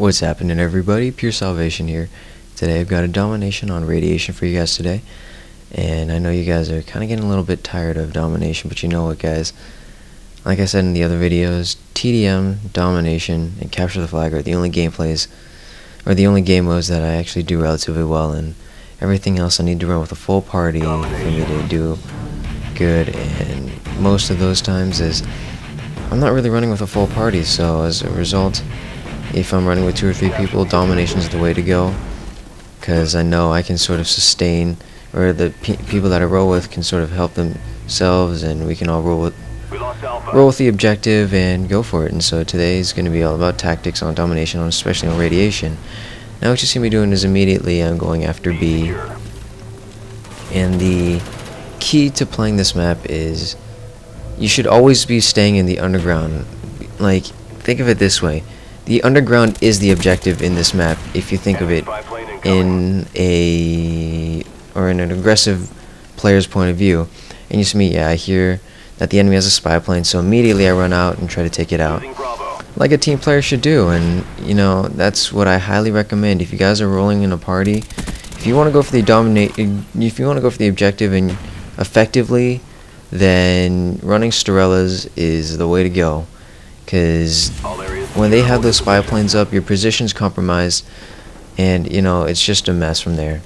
What's happening, everybody? PureSalvation here. Today I've got a domination on radiation for you guys today. And I know you guys are kind of getting a little bit tired of domination, but you know what, guys? Like I said in the other videos, TDM, domination, and capture the flag are the only gameplays, or the only game modes that I actually do relatively well in. Everything else I need to run with a full party for me to do good, and most of those times is I'm not really running with a full party, so as a result, if I'm running with 2 or 3 people, domination is the way to go, because I know I can sort of sustain, or the people that I roll with can sort of help themselves, and we can all roll with the objective and go for it. And so today is going to be all about tactics on domination, especially on radiation. Now what you see me doing is immediately I'm going after B, and the key to playing this map is you should always be staying in the underground. Like, think of it this way. The underground is the objective in this map, if you think of it in an aggressive player's point of view. And you see me, I hear that the enemy has a spy plane, so immediately I run out and try to take it out, like a team player should do. And you know, that's what I highly recommend. If you guys are rolling in a party, if you want to go for the objective and effectively, then running Storellas is the way to go, because when they have those spy planes up, your position's compromised, and you know, it's just a mess from there.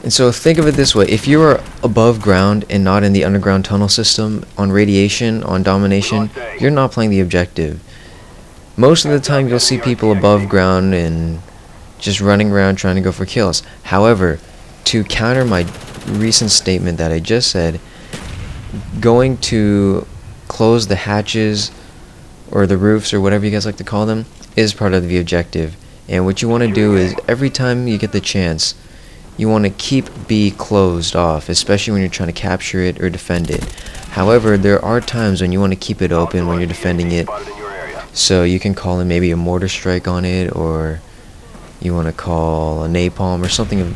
And so think of it this way: if you are above ground and not in the underground tunnel system on radiation, on domination, you're not playing the objective. Most of the time you'll see people above ground and just running around trying to go for kills. However, to counter my recent statement that I just said, going to close the hatches or the roofs or whatever you guys like to call them is part of the objective. And what you want to do is every time you get the chance, you want to keep B closed off, especially when you're trying to capture it or defend it. However, there are times when you want to keep it open when you're defending it, so you can call in maybe a mortar strike on it, or you want to call a napalm or something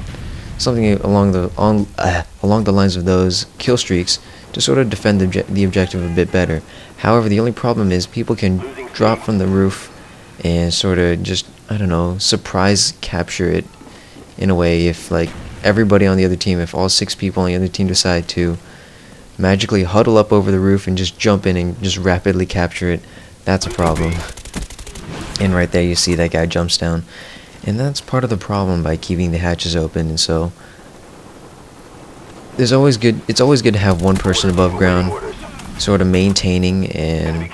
along the lines of those kill streaks to sort of defend the objective a bit better. However, the only problem is people can drop from the roof and sort of just, I don't know, surprise capture it in a way. If like everybody on the other team, if all 6 people on the other team decide to magically huddle up over the roof and just jump in and just rapidly capture it, that's a problem. And right there you see that guy jumps down. And that's part of the problem by keeping the hatches open. And so it's always good to have one person above ground sort of maintaining, and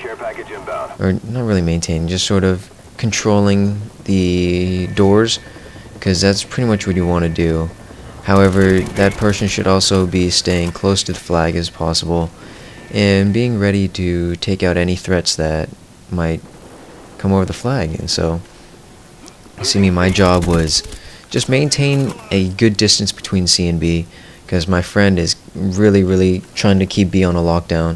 or not really maintaining, just sort of controlling the doors, because that's pretty much what you want to do. However, that person should also be staying close to the flag as possible and being ready to take out any threats that might come over the flag. And so you see me, my job was just maintain a good distance between C and B, because my friend is really trying to keep B on a lockdown,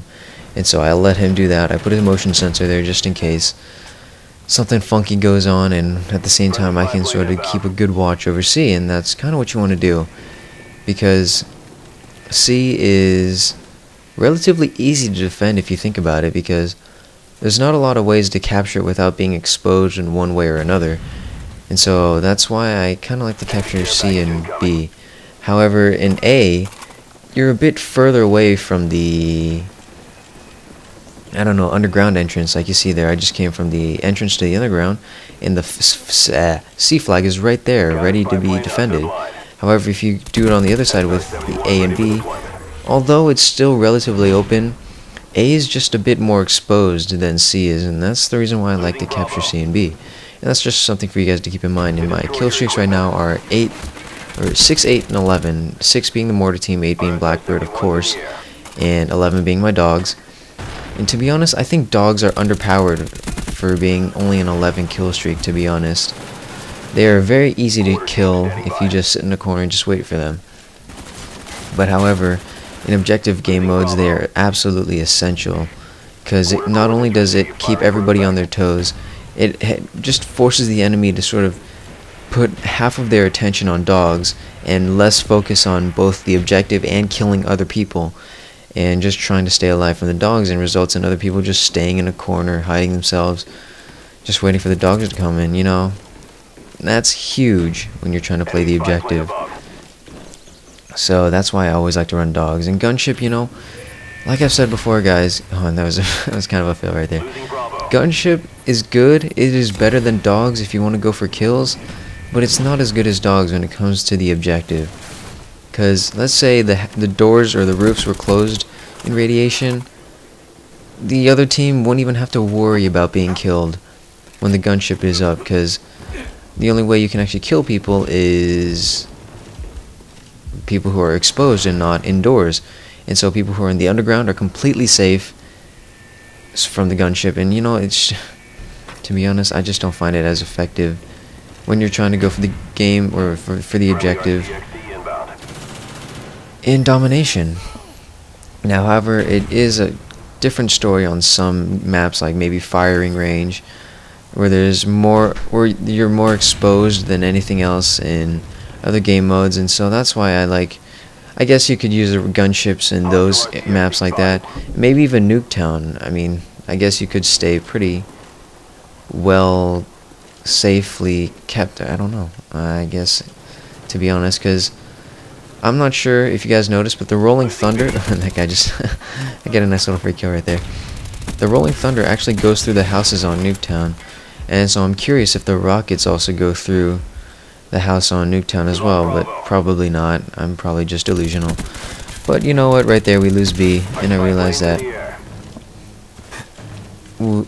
and so I let him do that. I put a motion sensor there just in case something funky goes on, and at the same time I can sort of keep a good watch over C. And that's kind of what you want to do, because C is relatively easy to defend if you think about it, because there's not a lot of ways to capture it without being exposed in one way or another. And so that's why I kind of like to capture C and B. However, in A, you're a bit further away from the, I don't know, underground entrance. Like you see there, I just came from the entrance to the underground, and the C flag is right there, ready to be defended. However, if you do it on the other side with the A and B, although it's still relatively open, A is just a bit more exposed than C is, and that's the reason why I like to capture C and B. And that's just something for you guys to keep in mind. And my kill streaks right now are 6, 8, and 11. 6 being the mortar team, 8 being Blackbird, of course, and 11 being my dogs. And to be honest, I think dogs are underpowered for being only an 11 kill streak, to be honest. They are very easy to kill if you just sit in a corner and just wait for them. But however, in objective game modes, they are absolutely essential, because not only does it keep everybody on their toes, it just forces the enemy to sort of put half of their attention on dogs and less focus on both the objective and killing other people. and just trying to stay alive from the dogs, and results in other people just staying in a corner, hiding themselves, just waiting for the dogs to come in, you know. That's huge when you're trying to play the objective. So that's why I always like to run dogs. And gunship, you know, like I've said before, guys. Oh, and that was kind of a fail right there. Gunship is good. It is better than dogs if you want to go for kills, but it's not as good as dogs when it comes to the objective. Because let's say the doors or the roofs were closed in radiation, the other team won't even have to worry about being killed when the gunship is up, because the only way you can actually kill people is people who are exposed and not indoors. And so people who are in the underground are completely safe from the gunship. And you know, it's, to be honest, I just don't find it as effective when you're trying to go for the game or for the objective in Domination. Now, however, it is a different story on some maps, like maybe Firing Range, where you're more exposed than anything else in other game modes. And so that's why I guess you could use the gunships in those maps like that. Maybe even Nuketown. I mean, I guess you could stay pretty well safely kept. I don't know, I guess, to be honest, because I'm not sure if you guys noticed, but the Rolling Thunder, that guy just, I get a nice little free kill right there. The Rolling Thunder actually goes through the houses on Nuketown, and so I'm curious if the rockets also go through the house on Nuketown as well, but probably not. I'm probably just delusional. But you know what, right there we lose B, and I realized that.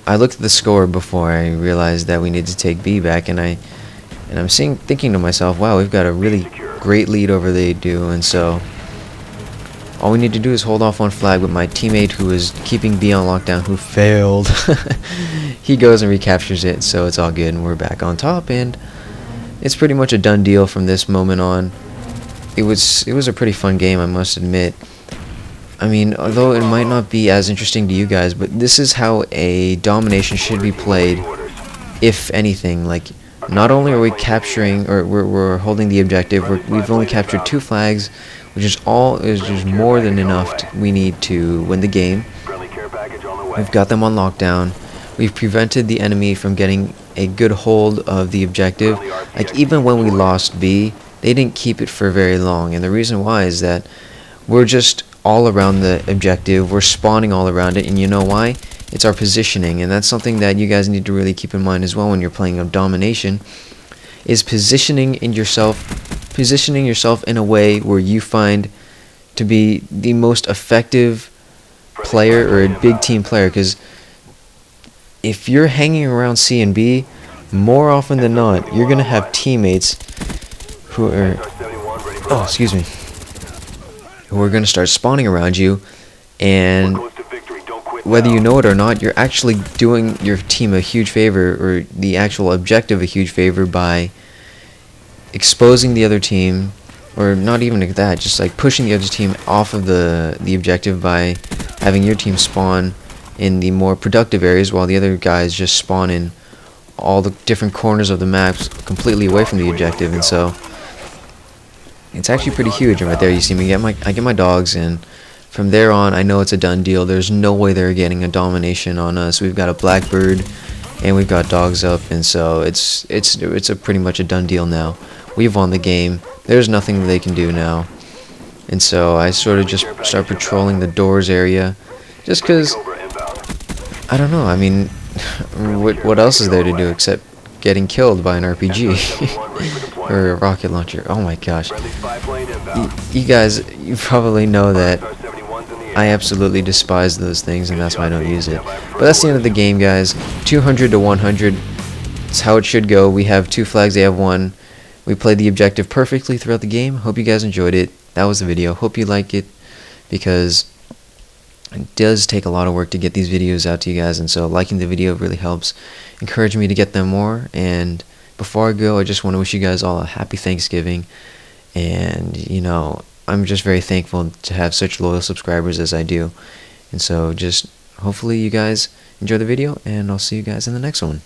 I looked at the score before I realized that we need to take B back, and I'm thinking to myself, wow, we've got a really great lead over they do, and so all we need to do is hold off on flag with my teammate who is keeping B on lockdown, who failed. He goes and recaptures it, so it's all good, and we're back on top, and it's pretty much a done deal from this moment on. It was a pretty fun game, I must admit. I mean, although it might not be as interesting to you guys, but this is how a Domination should be played, if anything. Like, not only are we capturing, or we're holding the objective, we've only captured 2 flags, which is just more than enough we need to win the game. We've got them on lockdown. We've prevented the enemy from getting a good hold of the objective. Like, even when we lost B, they didn't keep it for very long, and the reason why is that we're just all around the objective, we're spawning all around it, and you know why? It's our positioning, and that's something that you guys need to really keep in mind as well when you're playing a Domination, is positioning yourself in a way where you find to be the most effective player or a big team player, because if you're hanging around C and B, more often than not, you're going to have teammates who are, who are going to start spawning around you, and whether you know it or not, you're actually doing your team a huge favor, or the actual objective a huge favor, by exposing the other team, or not even like that, just like pushing the other team off of the objective by having your team spawn in the more productive areas while the other guys just spawn in all the different corners of the maps completely away from the objective. And so it's actually pretty huge. And right there you see me I get my dogs, and from there on I know it's a done deal. There's no way they're getting a Domination on us. We've got a Blackbird and we've got dogs up, and so it's a pretty much a done deal now. We've won the game. There's nothing they can do now. And so I sort of just start patrolling the doors area, just because, I don't know, I mean, what else is there to do except getting killed by an RPG or a rocket launcher? Oh my gosh. You guys, you probably know that I absolutely despise those things, and that's why I don't use it. But that's the end of the game, guys. 200 to 100. It's how it should go. We have 2 flags, they have 1. We played the objective perfectly throughout the game. Hope you guys enjoyed it. That was the video. Hope you like it, because it does take a lot of work to get these videos out to you guys, and so liking the video really helps encourage me to get them more. And before I go, I just want to wish you guys all a happy Thanksgiving, and you know, I'm just very thankful to have such loyal subscribers as I do. And so just hopefully you guys enjoy the video, and I'll see you guys in the next one.